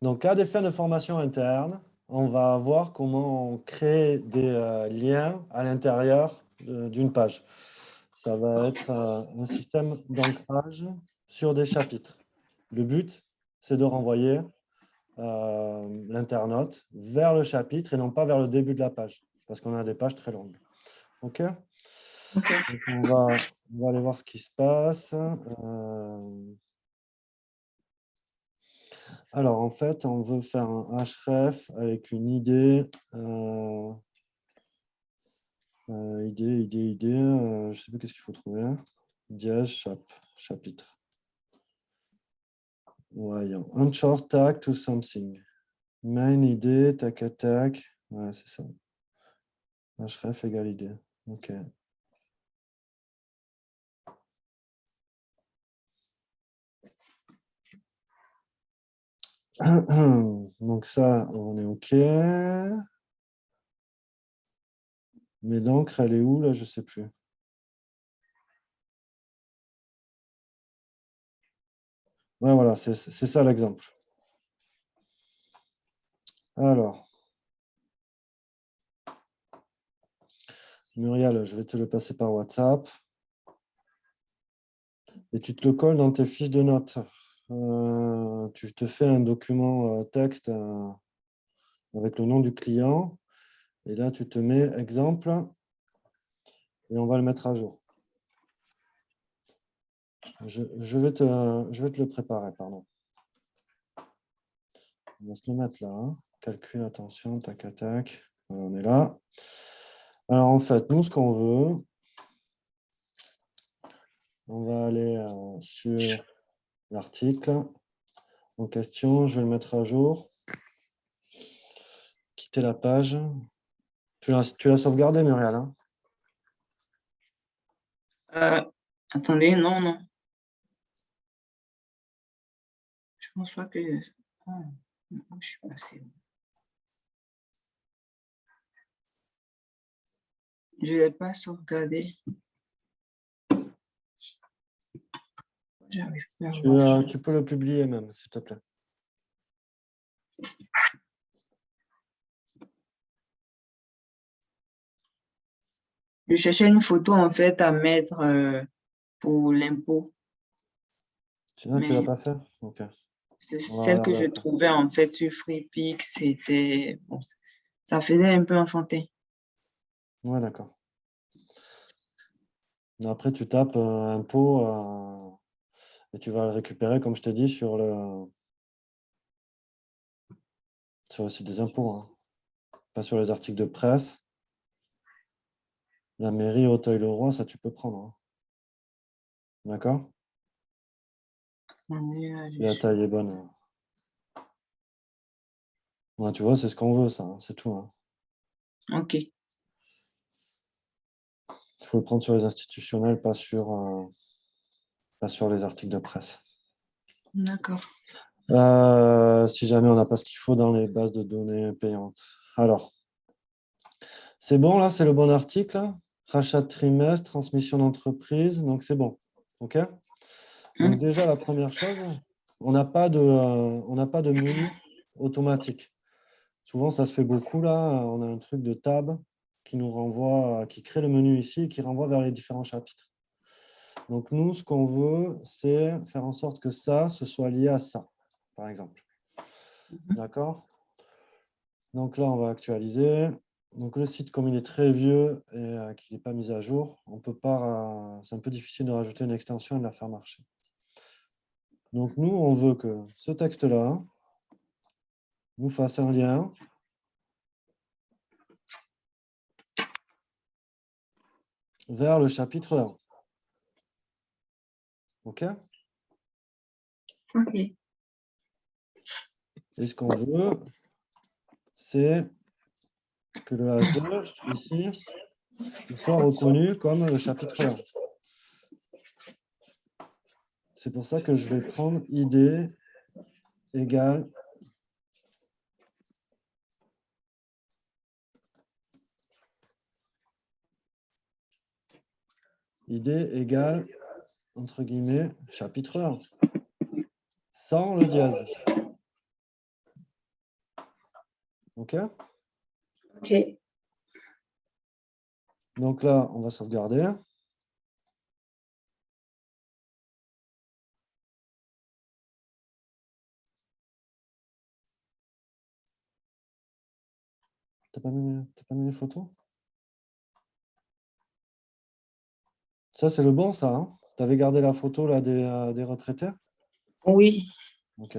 Donc, à des fins de formation interne, on va voir comment on crée des liens à l'intérieur d'une page. Ça va être un système d'ancrage sur des chapitres. Le but, c'est de renvoyer l'internaute vers le chapitre et non pas vers le début de la page, parce qu'on a des pages très longues. OK? OK. Donc, on va aller voir ce qui se passe. Alors, en fait, on veut faire un href avec une idée. Idée. Je ne sais plus qu'est-ce qu'il faut trouver. Dièse, chapitre. Voyons. Un short tag to something. Main idée, tac. Ouais, c'est ça. Href égale idée. OK. Donc ça, on est OK. Mais l'encre, elle est où là? Je ne sais plus. Ouais, voilà, c'est ça l'exemple. Alors, Muriel, je vais te le passer par WhatsApp. Et tu te le colles dans tes fiches de notes. Tu te fais un document texte avec le nom du client. Et là, tu te mets exemple. Et on va le mettre à jour. Je vais te le préparer, pardon. On va se le mettre là. Hein. Calcul, attention, tac. On est là. Alors, en fait, nous, ce qu'on veut, on va aller sur l'article en question. Je vais le mettre à jour. Quitter la page. Tu l'as sauvegardé, Muriel, hein? Attendez, non. Je pense pas que... Ah, je suis passée. Je ne l'ai pas sauvegardé. J'arrive pas à voir. Tu peux le publier même, s'il te plaît. Je cherchais une photo en fait à mettre pour l'impôt. Tu ne l'as pas fait? Ok. Celle que je trouvais en fait sur FreePix, c'était... Bon, ça faisait un peu enfantin. Ouais, d'accord. Après, tu tapes impôt et tu vas le récupérer, comme je t'ai dit, sur le site des impôts, hein. Pas sur les articles de presse. La mairie, Auteuil-le-Roi, ça tu peux prendre. Hein. D'accord? La taille est bonne. Ouais, tu vois, c'est ce qu'on veut, ça. Hein, c'est tout. Hein. Ok. Il faut le prendre sur les institutionnels, pas sur les articles de presse. D'accord. Si jamais on n'a pas ce qu'il faut dans les bases de données payantes. Alors, c'est bon, là, c'est le bon article. Là. Rachat de trimestre, transmission d'entreprise, donc c'est bon. OK? Donc déjà, la première chose, on n'a pas de menu automatique. Souvent, ça se fait beaucoup, là. On a un truc de tab qui nous renvoie, qui crée le menu ici et qui renvoie vers les différents chapitres. Donc nous, ce qu'on veut, c'est faire en sorte que ça, ce soit lié à ça, par exemple. D'accord? Donc là, on va actualiser. Donc le site, comme il est très vieux et qu'il n'est pas mis à jour, on peut pas. C'est un peu difficile de rajouter une extension et de la faire marcher. Donc nous, on veut que ce texte-là nous fasse un lien vers le chapitre 1. OK? Ok. Et ce qu'on veut, c'est que le H2, ici, il soit reconnu comme le chapitre 1. C'est pour ça que je vais prendre ID égale ID égale, entre guillemets, chapitre 1. sans le dièse. OK? OK. Donc là, on va sauvegarder. T'as pas mis les photos? Ça, c'est le bon, ça. Hein, tu avais gardé la photo là, des retraités? Oui. OK.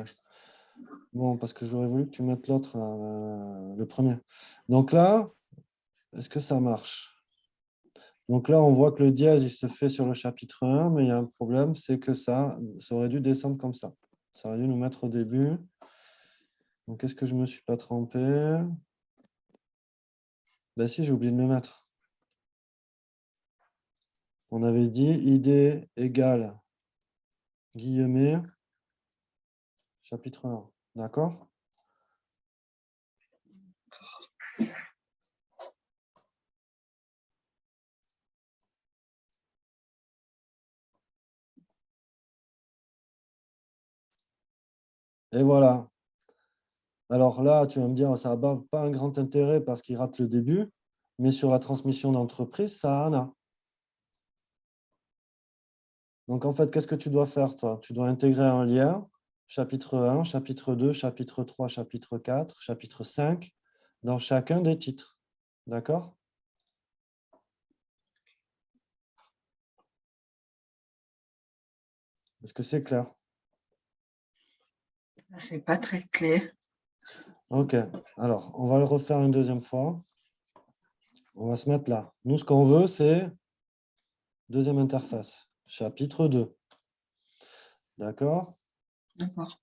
Bon, parce que j'aurais voulu que tu mettes l'autre, le premier. Donc là, est-ce que ça marche? Donc là, on voit que le dièse, il se fait sur le chapitre 1, mais il y a un problème, c'est que ça aurait dû descendre comme ça. Ça aurait dû nous mettre au début. Donc, est-ce que je ne me suis pas trompé? Ben si, j'ai oublié de le mettre. On avait dit ID égale guillemets chapitre 1. D'accord? Et voilà. Alors là, tu vas me dire, ça n'a pas un grand intérêt parce qu'il rate le début, mais sur la transmission d'entreprise, ça en a. Donc en fait, qu'est-ce que tu dois faire, toi? Tu dois intégrer un lien, chapitre 1, chapitre 2, chapitre 3, chapitre 4, chapitre 5, dans chacun des titres. D'accord? Est-ce que c'est clair? C'est pas très clair. OK. Alors, on va le refaire une deuxième fois. On va se mettre là. Nous, ce qu'on veut, c'est deuxième interface, chapitre 2. D'accord? D'accord.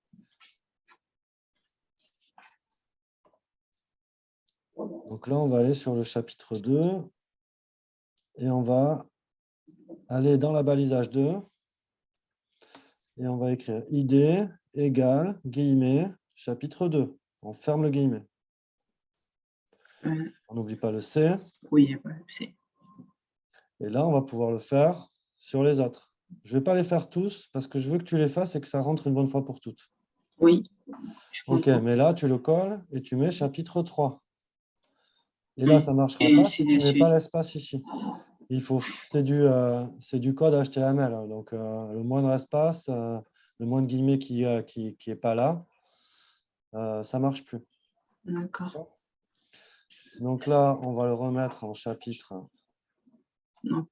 Donc là, on va aller sur le chapitre 2 et on va aller dans la balisage 2 et on va écrire ID égale guillemets chapitre 2. On ferme le guillemet. On n'oublie pas le C. Oui, c'est. Et là, on va pouvoir le faire sur les autres. Je ne vais pas les faire tous parce que je veux que tu les fasses et que ça rentre une bonne fois pour toutes. Oui. OK, mais là, tu le colles et tu mets chapitre 3. Et là, ça ne marchera Et pas ainsi si de tu ne mets pas suite. l'espace ici. C'est du code HTML. Hein, donc, le moindre espace, le moindre guillemet qui est pas là, ça ne marche plus. D'accord. Donc là, on va le remettre en chapitre. Non.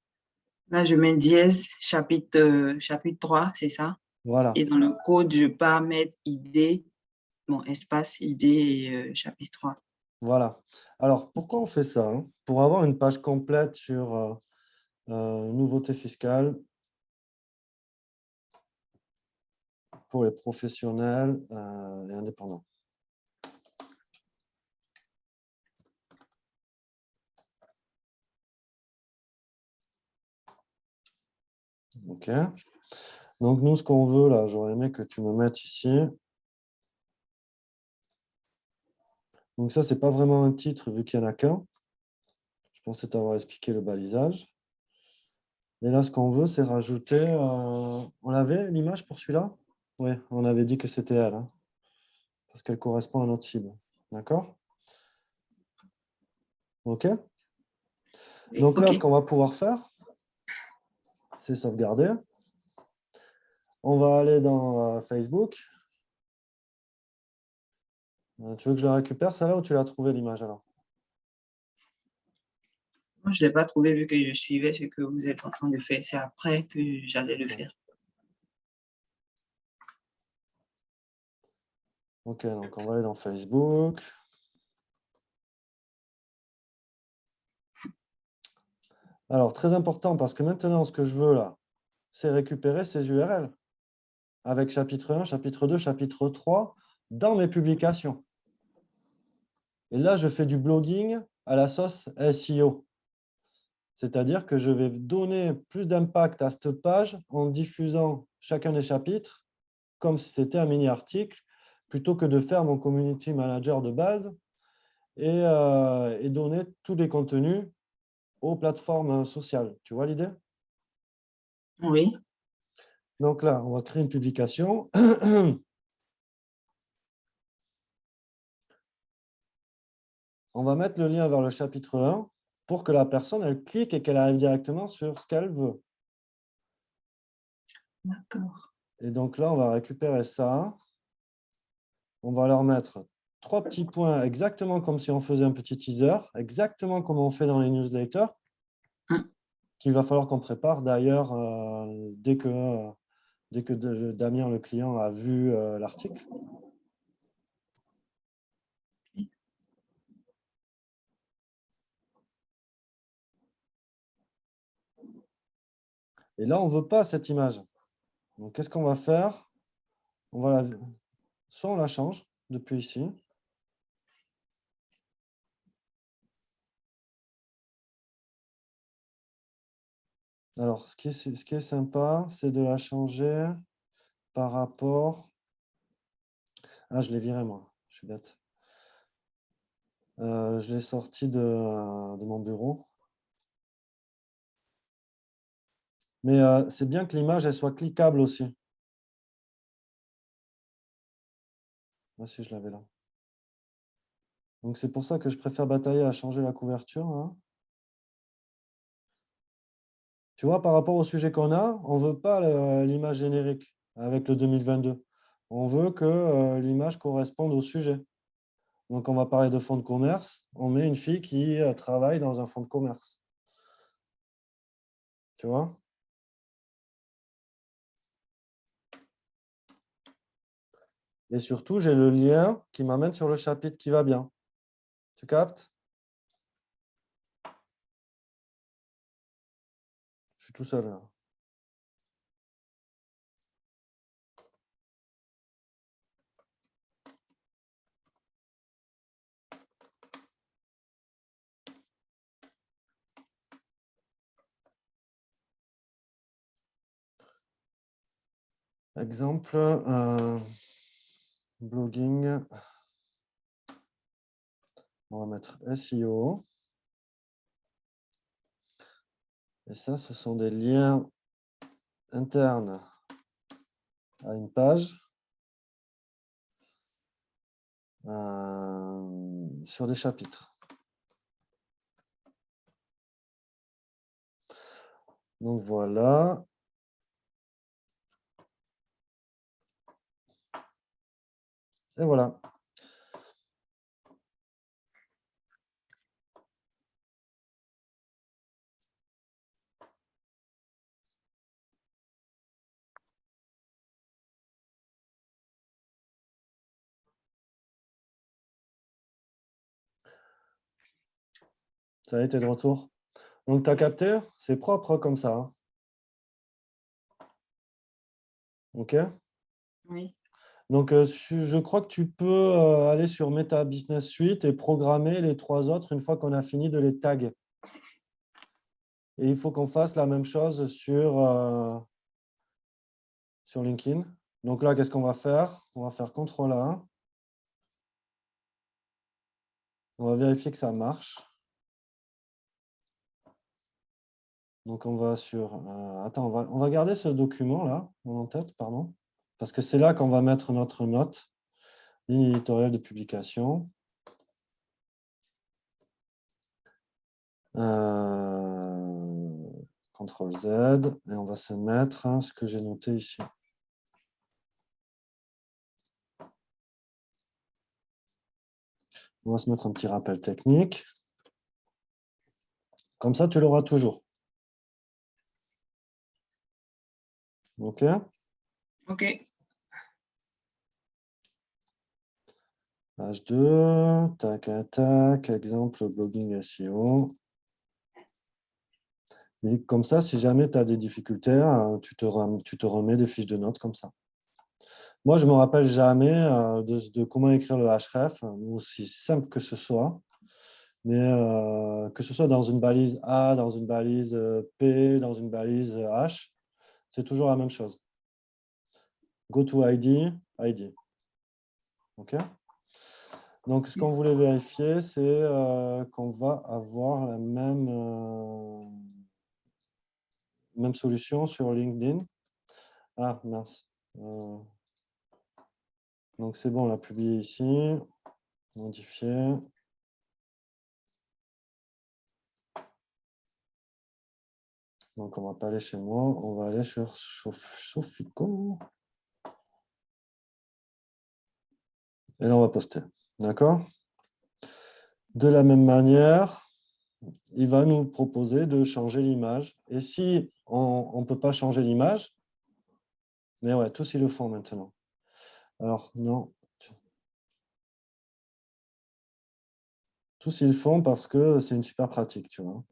Là, je mets dièse, chapitre 3, c'est ça? Voilà. Et dans le code, je peux pas mettre ID, bon, espace ID et chapitre 3. Voilà. Alors, pourquoi on fait ça? Hein? Pour avoir une page complète sur nouveautés fiscales pour les professionnels et indépendants. OK. Donc, nous, ce qu'on veut, là, j'aurais aimé que tu me mettes ici. Donc, ça, ce n'est pas vraiment un titre vu qu'il n'y en a qu'un. Je pensais t'avoir expliqué le balisage. Et là, ce qu'on veut, c'est rajouter... on avait l'image pour celui-là? Oui, on avait dit que c'était elle, hein, parce qu'elle correspond à notre cible. D'accord? OK? Donc là, ce qu'on va pouvoir faire, c'est sauvegarder. On va aller dans Facebook. Tu veux que je la récupère, celle-là, ou tu l'as trouvé l'image alors? Moi, je ne l'ai pas trouvé vu que je suivais ce que vous êtes en train de faire. C'est après que j'allais le faire. OK, donc on va aller dans Facebook. Alors, très important, parce que maintenant, ce que je veux là, c'est récupérer ces URL avec chapitre 1, chapitre 2, chapitre 3 dans mes publications. Et là, je fais du blogging à la sauce SEO. C'est-à-dire que je vais donner plus d'impact à cette page en diffusant chacun des chapitres comme si c'était un mini-article, plutôt que de faire mon community manager de base et donner tous les contenus aux plateformes sociales. Tu vois l'idée? Oui. Donc là, on va créer une publication. on va mettre le lien vers le chapitre 1 pour que la personne, elle clique et qu'elle arrive directement sur ce qu'elle veut. D'accord. Et donc là, on va récupérer ça. On va leur mettre 3 petits points, exactement comme si on faisait un petit teaser, exactement comme on fait dans les newsletters, qu'il va falloir qu'on prépare d'ailleurs dès que Damien, le client, a vu l'article. Et là, on ne veut pas cette image. Donc, qu'est-ce qu'on va faire? Soit on la change depuis ici. Alors, ce qui est sympa, c'est de la changer par rapport... Ah, je l'ai viré, moi. Je suis bête. Je l'ai sorti de mon bureau. Mais c'est bien que l'image elle soit cliquable aussi. Voici, je l'avais là. Donc, c'est pour ça que je préfère batailler à changer la couverture. Hein. Tu vois, par rapport au sujet qu'on a, on ne veut pas l'image générique avec le 2022. On veut que l'image corresponde au sujet. Donc, on va parler de fonds de commerce. On met une fille qui travaille dans un fonds de commerce. Tu vois? Et surtout, j'ai le lien qui m'amène sur le chapitre qui va bien. Tu captes? Je suis tout seul là. Exemple, blogging. On va mettre SEO. Et ça, ce sont des liens internes à une page sur des chapitres. Donc voilà. Et voilà. Ça a été de retour. Donc, tu as capté, c'est propre comme ça. Hein. OK? Oui. Donc, je crois que tu peux aller sur Meta Business Suite et programmer les 3 autres une fois qu'on a fini de les taguer. Et il faut qu'on fasse la même chose sur LinkedIn. Donc là, qu'est-ce qu'on va faire? On va faire CTRL-A. On va vérifier que ça marche. Donc, on va sur... attends, on va garder ce document-là en tête, pardon. Parce que c'est là qu'on va mettre notre note. Ligne éditoriale de publication. CTRL Z. Et on va se mettre ce que j'ai noté ici. On va se mettre un petit rappel technique. Comme ça, tu l'auras toujours. OK? OK. Page 2, tac, tac, exemple blogging SEO. Et comme ça, si jamais tu as des difficultés, tu te remets des fiches de notes comme ça. Moi, je ne me rappelle jamais de comment écrire le href, aussi simple que ce soit. Mais que ce soit dans une balise A, dans une balise P, dans une balise H, c'est toujours la même chose. Go to ID, ID. OK? Donc, ce qu'on voulait vérifier, c'est qu'on va avoir la même solution sur LinkedIn. Ah, mince. Donc, c'est bon, on l'a publié ici. Modifier. Donc, on ne va pas aller chez moi, on va aller sur Sofico. Et là, on va poster. D'accord? De la même manière, il va nous proposer de changer l'image. Et si on ne peut pas changer l'image, mais ouais, tous ils le font maintenant. Alors, non. Tous ils le font parce que c'est une super pratique, tu vois.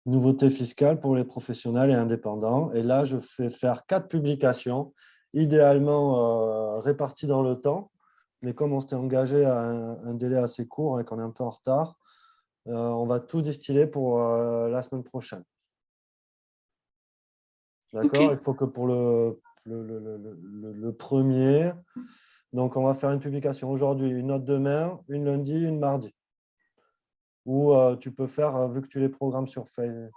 Nouveauté fiscale pour les professionnels et indépendants. Et là, je fais faire 4 publications, idéalement réparties dans le temps. Mais comme on s'était engagé à un délai assez court et qu'on est un peu en retard, on va tout distiller pour la semaine prochaine. D'accord? Il faut que pour le premier, donc on va faire une publication aujourd'hui, une autre demain, une lundi, une mardi. Ou tu peux faire, vu que tu les programmes sur Facebook,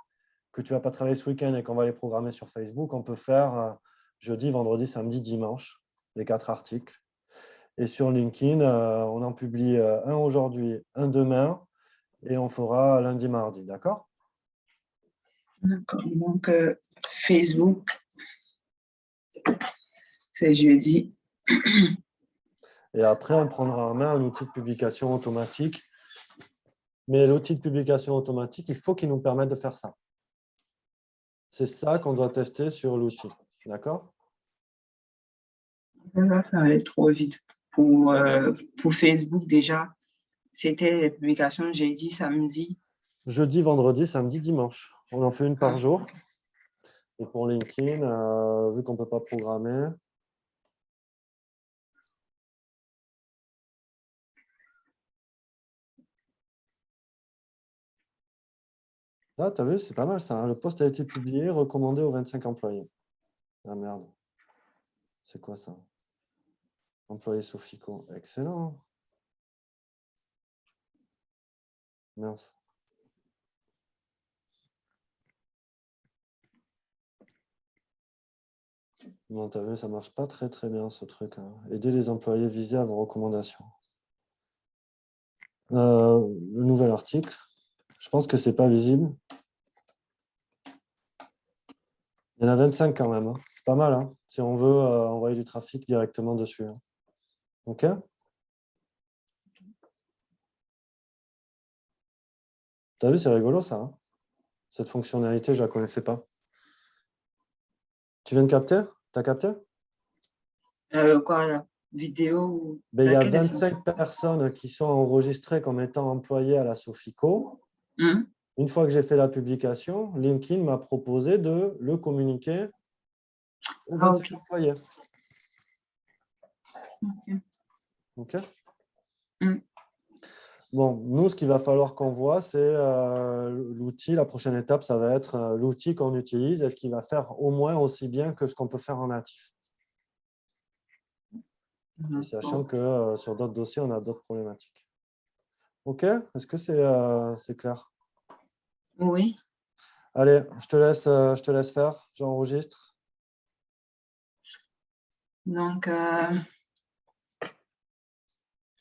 que tu ne vas pas travailler ce week-end et qu'on va les programmer sur Facebook, on peut faire jeudi, vendredi, samedi, dimanche, les 4 articles. Et sur LinkedIn, on en publie un aujourd'hui, un demain, et on fera lundi, mardi, d'accord? D'accord. Donc, Facebook, c'est jeudi. Et après, on prendra en main un outil de publication automatique. Mais l'outil de publication automatique, il faut qu'il nous permette de faire ça. C'est ça qu'on doit tester sur l'outil. D'accord? Ça va aller trop vite. Pour Facebook, déjà, c'était les publications jeudi, samedi. Jeudi, vendredi, samedi, dimanche. On en fait une par jour. Et pour LinkedIn, vu qu'on ne peut pas programmer, là, tu as vu, c'est pas mal ça. Hein. Le post a été publié, recommandé aux 25 employés. Ah merde. C'est quoi ça? Employé Sofico. Excellent. Merci. Bon, tu as vu, ça ne marche pas très très bien ce truc. Hein. Aider les employés visés à vos recommandations. Le nouvel article. Je pense que ce n'est pas visible. Il y en a 25 quand même. Hein. C'est pas mal, hein, si on veut envoyer du trafic directement dessus. Hein. OK? Tu as vu, c'est rigolo ça. Hein, cette fonctionnalité, je ne la connaissais pas. Tu viens de capter? Tu as capté? Quoi, la vidéo? Ben, il y a 25 personnes qui sont enregistrées comme étant employées à la Sofico. Une fois que j'ai fait la publication, LinkedIn m'a proposé de le communiquer aux 25 employés. OK. Bon, nous, ce qu'il va falloir qu'on voit, c'est l'outil. La prochaine étape, ça va être l'outil qu'on utilise. Est-ce qu'il va faire au moins aussi bien que ce qu'on peut faire en natif? Et sachant que sur d'autres dossiers, on a d'autres problématiques. OK? Est-ce que c'est clair? Oui. Allez, je te laisse faire. J'enregistre. Donc,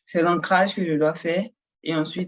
c'est l'ancrage que je dois faire. Et ensuite,